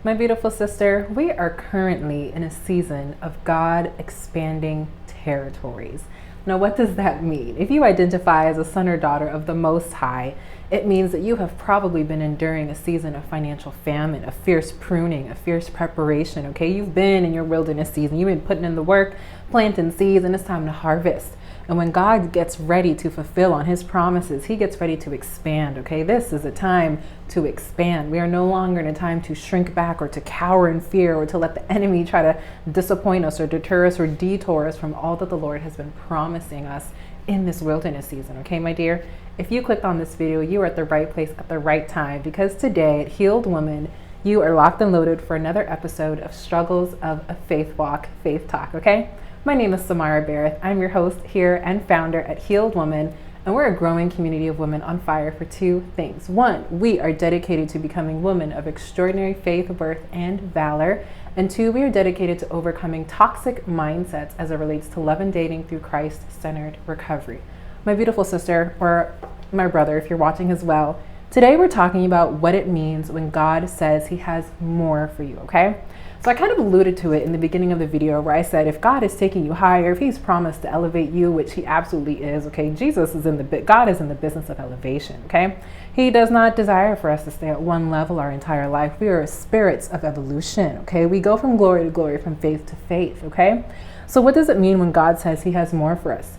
My beautiful sister, we are currently in a season of God expanding territories. Now, what does that mean? If you identify as a son or daughter of the Most High, it means that you have probably been enduring a season of financial famine, a fierce pruning, a fierce preparation, okay? You've been in your wilderness season. You've been putting in the work, planting seeds, and it's time to harvest. And when God gets ready to fulfill on his promises, he gets ready to expand, okay? This is a time to expand. We are no longer in a time to shrink back or to cower in fear or to let the enemy try to disappoint us or deter us or detour us from all that the Lord has been promising us in this wilderness season, okay, my dear? If you clicked on this video, you are at the right place at the right time, because today at Healed Woman, you are locked and loaded for another episode of Struggles of a Faith Walk, Faith Talk, okay? My name is Samara Barrett. I'm your host here and founder at Healed Woman, and we're a growing community of women on fire for two things. One, we are dedicated to becoming women of extraordinary faith, worth, and valor. And two, we are dedicated to overcoming toxic mindsets as it relates to love and dating through Christ-centered recovery. My beautiful sister, or my brother, if you're watching as well, today we're talking about what it means when God says he has more for you, okay? So I kind of alluded to it in the beginning of the video where I said, if God is taking you higher, if he's promised to elevate you, which he absolutely is, okay, God is in the business of elevation, okay? He does not desire for us to stay at one level our entire life. We are spirits of evolution, okay? We go from glory to glory, from faith to faith, okay? So what does it mean when God says he has more for us?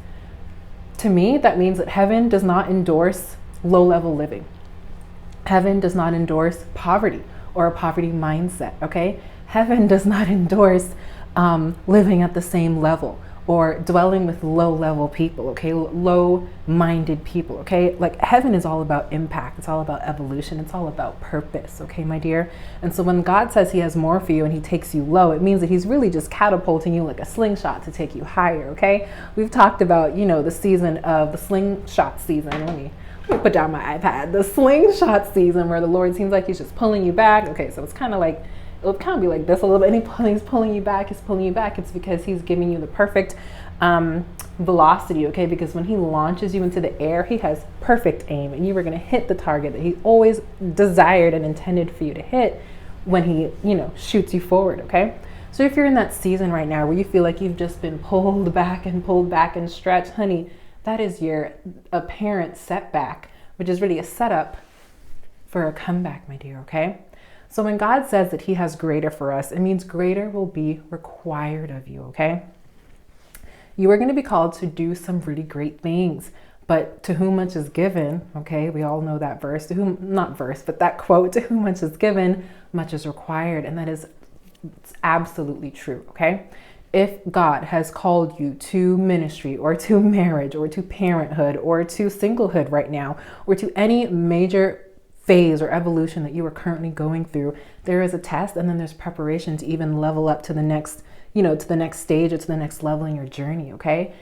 To me, that means that heaven does not endorse low-level living. Heaven does not endorse poverty or a poverty mindset, okay? Heaven does not endorse living at the same level or dwelling with low-level people, okay? Low-minded people, okay? Like, heaven is all about impact. It's all about evolution. It's all about purpose, okay, my dear? And so when God says he has more for you and he takes you low, it means that he's really just catapulting you like a slingshot to take you higher, okay? We've talked about, the season of the slingshot season. Let me put down my iPad. The slingshot season, where the Lord seems like he's just pulling you back. Okay, so it's kind of like, it'll kind of be like this a little bit. And he's pulling you back. It's because he's giving you the perfect velocity, okay? Because when he launches you into the air, he has perfect aim, and you are going to hit the target that he always desired and intended for you to hit when he, shoots you forward, okay? So if you're in that season right now where you feel like you've just been pulled back and stretched, honey, that is your apparent setback, which is really a setup for a comeback, my dear, okay? So when God says that he has greater for us, it means greater will be required of you, okay? You are going to be called to do some really great things, but to whom much is given, okay? We all know that verse, that quote, to whom much is given, much is required. And that is absolutely true, okay? If God has called you to ministry or to marriage or to parenthood or to singlehood right now, or to any major phase or evolution that you are currently going through, there is a test, and then there's preparation to even level up to the next, to the next stage or to the next level in your journey, okay?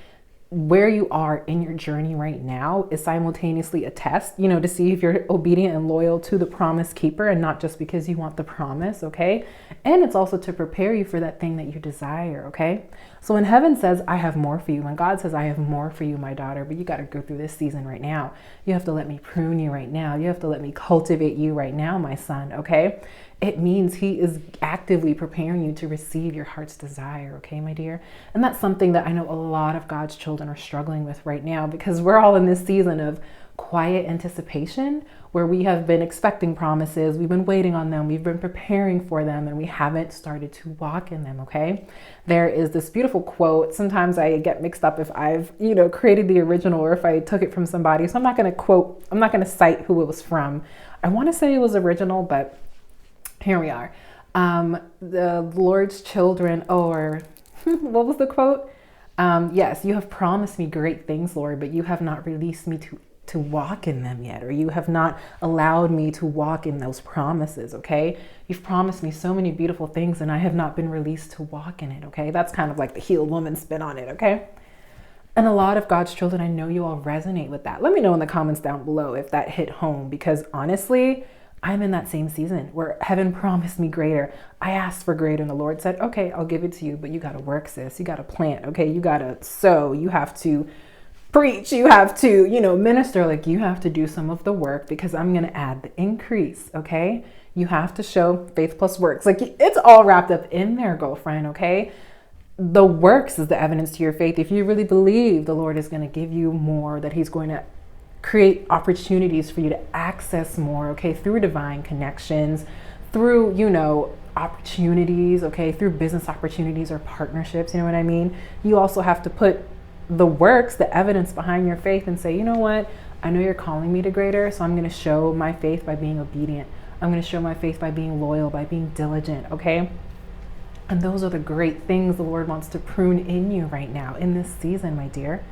Where you are in your journey right now is simultaneously a test, to see if you're obedient and loyal to the promise keeper and not just because you want the promise, okay? And it's also to prepare you for that thing that you desire, okay? So when heaven says, I have more for you, when God says, I have more for you, my daughter, but you got to go through this season right now. You have to let me prune you right now. You have to let me cultivate you right now, my son, okay? It means he is actively preparing you to receive your heart's desire, okay, my dear? And that's something that I know a lot of God's children are struggling with right now, because we're all in this season of quiet anticipation where we have been expecting promises, we've been waiting on them, we've been preparing for them, and we haven't started to walk in them, okay? There is this beautiful quote. Sometimes I get mixed up if I've, created the original or if I took it from somebody. So I'm not going to cite who it was from. I want to say it was original, but here we are. The Lord's children, or what was the quote? Yes, you have promised me great things, Lord, but you have not released me to walk in them yet, or you have not allowed me to walk in those promises, okay? You've promised me so many beautiful things and I have not been released to walk in it, okay? That's kind of like the Healed Woman spin on it, okay? And a lot of God's children, I know you all resonate with that. Let me know in the comments down below if that hit home, because honestly, I'm in that same season where heaven promised me greater. I asked for greater and the Lord said, okay, I'll give it to you, but you got to work, sis. You got to plant, okay? You got to sow. You have to preach. You have to, minister. Like, you have to do some of the work because I'm going to add the increase, okay? You have to show faith plus works. Like, it's all wrapped up in there, girlfriend, okay? The works is the evidence to your faith. If you really believe the Lord is going to give you more, that he's going to create opportunities for you to access more, okay, through divine connections, through, opportunities, okay, through business opportunities or partnerships, you know what I mean? You also have to put the works, the evidence behind your faith and say, you know what? I know you're calling me to greater, so I'm going to show my faith by being obedient. I'm going to show my faith by being loyal, by being diligent, okay? And those are the great things the Lord wants to prune in you right now in this season, my dear.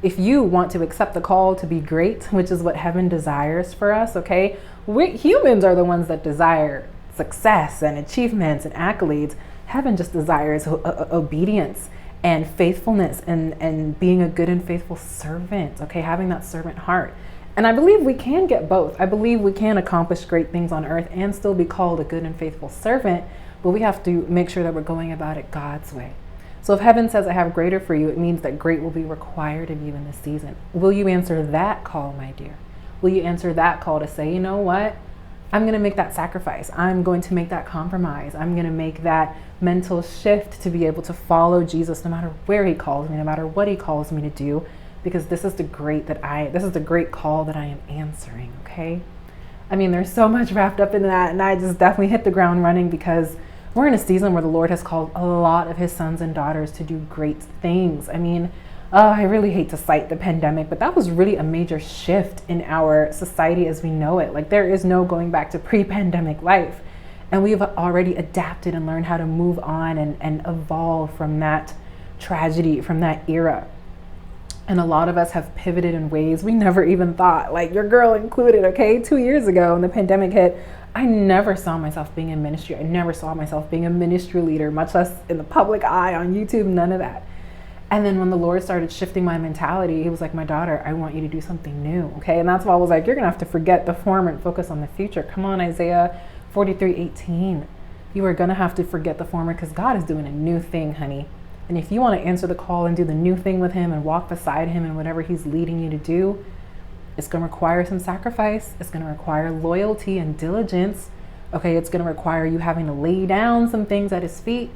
If you want to accept the call to be great, which is what heaven desires for us, okay? We humans are the ones that desire success and achievements and accolades. Heaven just desires obedience and faithfulness and being a good and faithful servant, okay? Having that servant heart. And I believe we can get both. I believe we can accomplish great things on earth and still be called a good and faithful servant, but we have to make sure that we're going about it God's way. So if heaven says I have greater for you, it means that great will be required of you in this season. Will you answer that call, my dear? Will you answer that call to say, you know what? I'm going to make that sacrifice. I'm going to make that compromise. I'm going to make that mental shift to be able to follow Jesus no matter where he calls me, no matter what he calls me to do, because this is the great call that I am answering, okay? I mean, there's so much wrapped up in that, and I just definitely hit the ground running because we're in a season where the Lord has called a lot of his sons and daughters to do great things. I mean, I really hate to cite the pandemic, but that was really a major shift in our society as we know it. Like, there is no going back to pre-pandemic life. And we've already adapted and learned how to move on and evolve from that tragedy, from that era. And a lot of us have pivoted in ways we never even thought, like your girl included, okay? 2 years ago when the pandemic hit, I never saw myself being in ministry. I never saw myself being a ministry leader, much less in the public eye on YouTube, none of that. And then when the Lord started shifting my mentality, he was like, my daughter, I want you to do something new, okay? And that's why I was like, you're gonna have to forget the former and focus on the future. Come on, Isaiah 43:18. You are gonna have to forget the former because God is doing a new thing, honey. And if you want to answer the call and do the new thing with him and walk beside him in whatever he's leading you to do, it's going to require some sacrifice. It's going to require loyalty and diligence. Okay, it's going to require you having to lay down some things at his feet,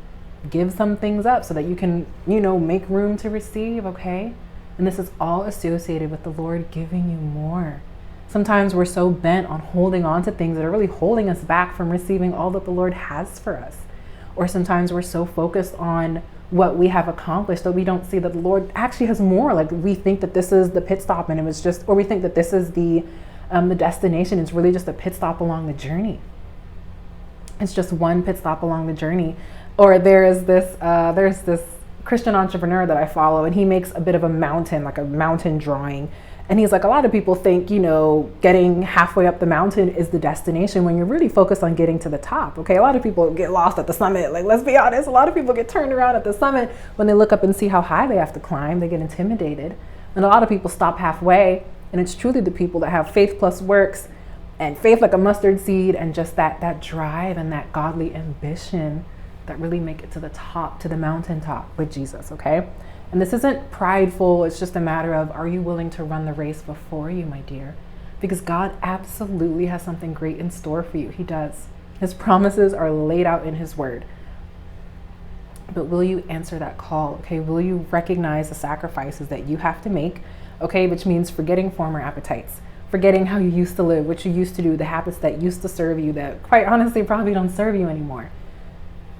give some things up so that you can, make room to receive, okay? And this is all associated with the Lord giving you more. Sometimes we're so bent on holding on to things that are really holding us back from receiving all that the Lord has for us. Or sometimes we're so focused on what we have accomplished that we don't see that the Lord actually has more. Like, we think that this is the pit stop and it was just, or we think that this is the destination. It's really just a pit stop along the journey. It's just one pit stop along the journey. Or there's this Christian entrepreneur that I follow, and he makes a bit of a mountain, like a mountain drawing. And he's like, a lot of people think, getting halfway up the mountain is the destination when you're really focused on getting to the top. Okay, a lot of people get lost at the summit. Like, let's be honest, a lot of people get turned around at the summit when they look up and see how high they have to climb. They get intimidated. And a lot of people stop halfway. And it's truly the people that have faith plus works and faith like a mustard seed and just that drive and that godly ambition that really make it to the top, to the mountaintop with Jesus, okay? And this isn't prideful. It's just a matter of, are you willing to run the race before you, my dear? Because God absolutely has something great in store for you. He does. His promises are laid out in his word. But will you answer that call, okay? Will you recognize the sacrifices that you have to make, okay? Which means forgetting former appetites, forgetting how you used to live, what you used to do, the habits that used to serve you that quite honestly probably don't serve you anymore.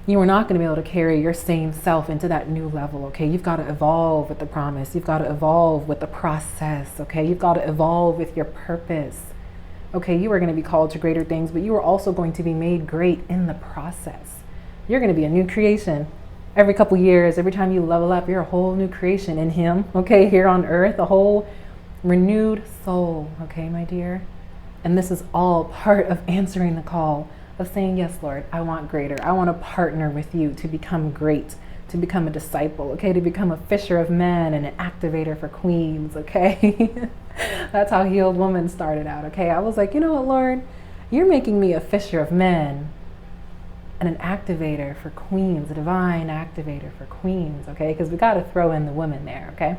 You are not going to be able to carry your same self into that new level, okay? You've got to evolve with the promise. You've got to evolve with the process, okay? You've got to evolve with your purpose, okay? You are going to be called to greater things, but you are also going to be made great in the process. You're going to be a new creation. Every couple years, every time you level up, you're a whole new creation in him, okay? Here on earth, a whole renewed soul, okay, my dear? And this is all part of answering the call of saying, yes, Lord, I want greater. I want to partner with you to become great, to become a disciple, okay, to become a fisher of men and an activator for queens, okay? That's how Healed Woman started out, okay? I was like, you know what, Lord, you're making me a fisher of men and an activator for queens, a divine activator for queens, okay? Because we got to throw in the women there, okay?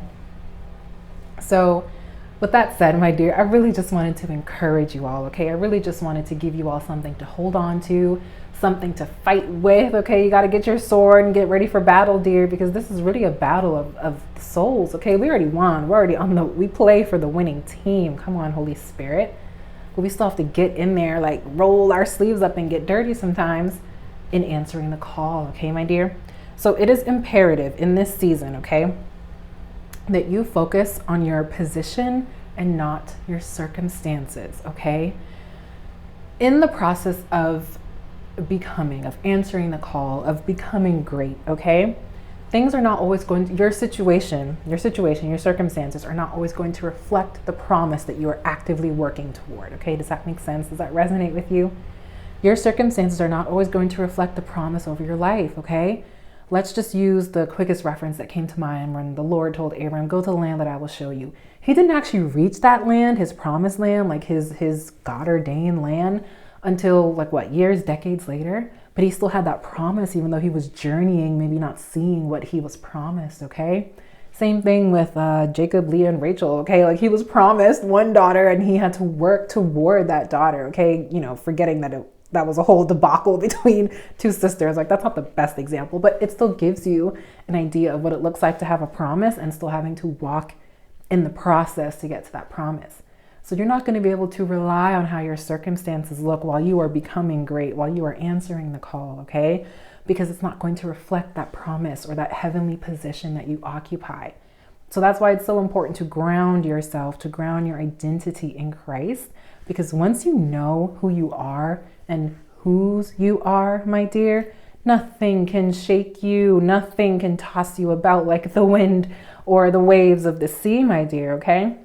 So With that said, my dear, I really just wanted to encourage you all, okay? I really just wanted to give you all something to hold on to, something to fight with, okay? You got to get your sword and get ready for battle, dear, because this is really a battle of souls, okay? We already won. We're already we play for the winning team. Come on, Holy Spirit. But we still have to get in there, like roll our sleeves up and get dirty sometimes in answering the call, okay, my dear? So it is imperative in this season, okay, that you focus on your position and not your circumstances, okay? In the process of becoming, of answering the call, of becoming great, okay? Things are not always going to, your situation, your circumstances are not always going to reflect the promise that you are actively working toward, okay? Does that make sense? Does that resonate with you? Your circumstances are not always going to reflect the promise over your life, okay? Let's just use the quickest reference that came to mind when the Lord told Abram, go to the land that I will show you. He didn't actually reach that land, his promised land, like his God-ordained land, until like what, years, decades later. But he still had that promise, even though he was journeying, maybe not seeing what he was promised, okay? Same thing with Jacob, Leah, and Rachel, okay? Like he was promised one daughter and he had to work toward that daughter, okay? You know, forgetting that that was a whole debacle between two sisters. Like that's not the best example, but it still gives you an idea of what it looks like to have a promise and still having to walk in the process to get to that promise. So you're not going to be able to rely on how your circumstances look while you are becoming great, while you are answering the call, okay? Because it's not going to reflect that promise or that heavenly position that you occupy. So that's why it's so important to ground yourself, to ground your identity in Christ. Because once you know who you are and whose you are, my dear, nothing can shake you. Nothing can toss you about like the wind or the waves of the sea, my dear, okay?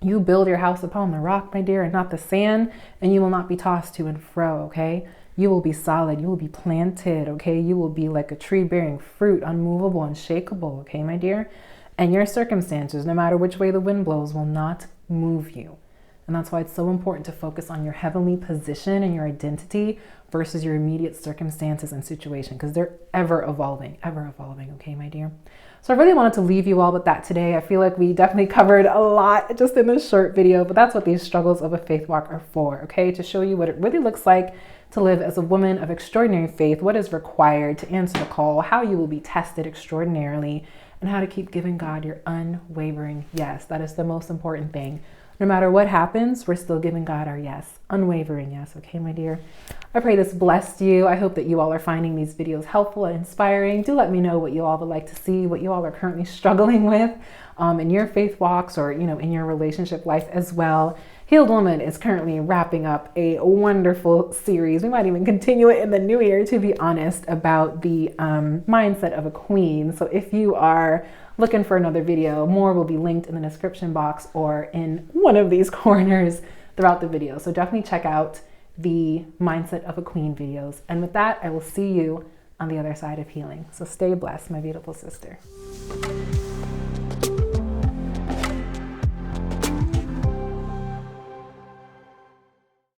You build your house upon the rock, my dear, and not the sand, and you will not be tossed to and fro, okay? You will be solid. You will be planted, okay? You will be like a tree bearing fruit, unmovable, unshakable, okay, my dear? And your circumstances, no matter which way the wind blows, will not move you. And that's why it's so important to focus on your heavenly position and your identity versus your immediate circumstances and situation, because they're ever evolving, okay, my dear? So I really wanted to leave you all with that today. I feel like we definitely covered a lot just in this short video, but that's what these struggles of a faith walk are for, okay? To show you what it really looks like to live as a woman of extraordinary faith, what is required to answer the call, how you will be tested extraordinarily, and how to keep giving God your unwavering yes. That is the most important thing. No matter what happens, we're still giving God our yes, unwavering yes, okay, my dear? I pray this blessed you. I hope that you all are finding these videos helpful and inspiring. Do let me know what you all would like to see, what you all are currently struggling with in your faith walks or, in your relationship life as well. Healed Woman is currently wrapping up a wonderful series. We might even continue it in the new year, to be honest, about the mindset of a queen. So if you are looking for another video, more will be linked in the description box or in one of these corners throughout the video. So definitely check out the Mindset of a Queen videos. And with that, I will see you on the other side of healing. So stay blessed, my beautiful sister.